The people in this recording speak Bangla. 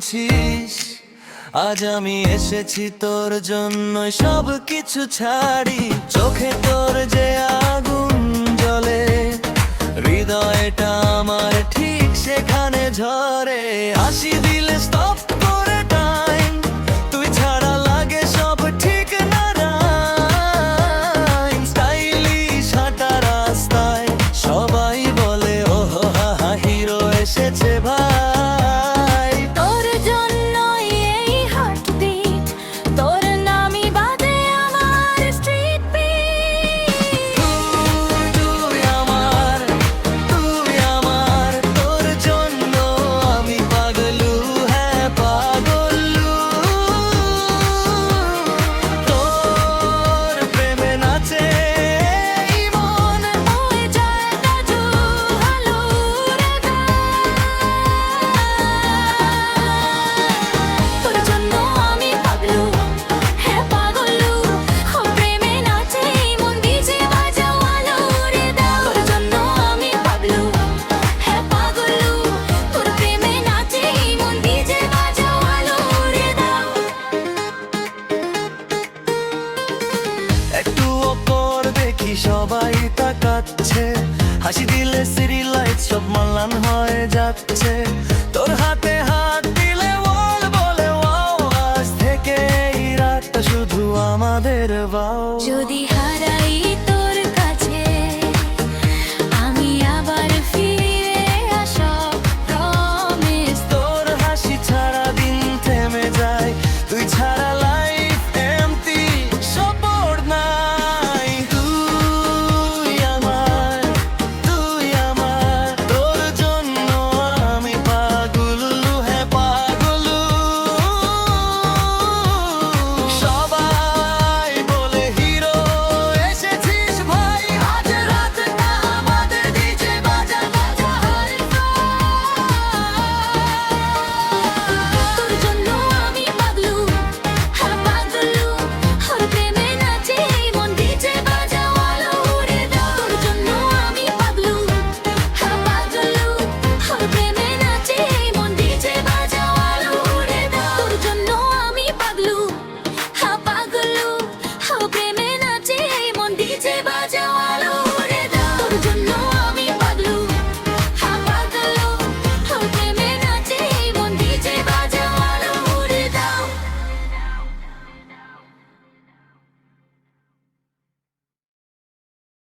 শুনছিস? আজ আমি এসেছি তোর জন্য, সব কিছু ছাড়ি। চোখে তোর যে আগুন জ্বলে, হৃদয়টা আমার ঠিক সেখানে ঝরে। হাসি দিলে স্টপ করে টাইম, তুই ছাড়া লাগে সব ঠিক না রাইম। স্টাইলিশ হাঁটা রাস্তায় সবাই বলে ওহো হা হা, হিরো এসেছে ভাই। তোর জন্যই এই হার্টবিট, তোর নামই বাজে আমার স্ট্রিট বিট। তুই আমার, তোর জন্য আমি পাগলু, হ্যাঁ পাগলু। তোর প্রেমে নাচে এই মন, ওই জায়গাটা হালু রে তোর জন্য আমি পাগলু, হ্যাঁ পাগলু। ও প্রেমে নাচে মন ডিজে বাজাও আলো রে দাও। তোর জন্য আমি পাগলু, হ্যাঁ পাগলু। তোর প্রেমে নাচে মন ডিজে বাজাও আলো রে দাও। একটু ওপর দেখি সবাই তাকাচ্ছে, হাসি দিলে সিটি লাইট সব ম্লান হয়ে যাচ্ছে।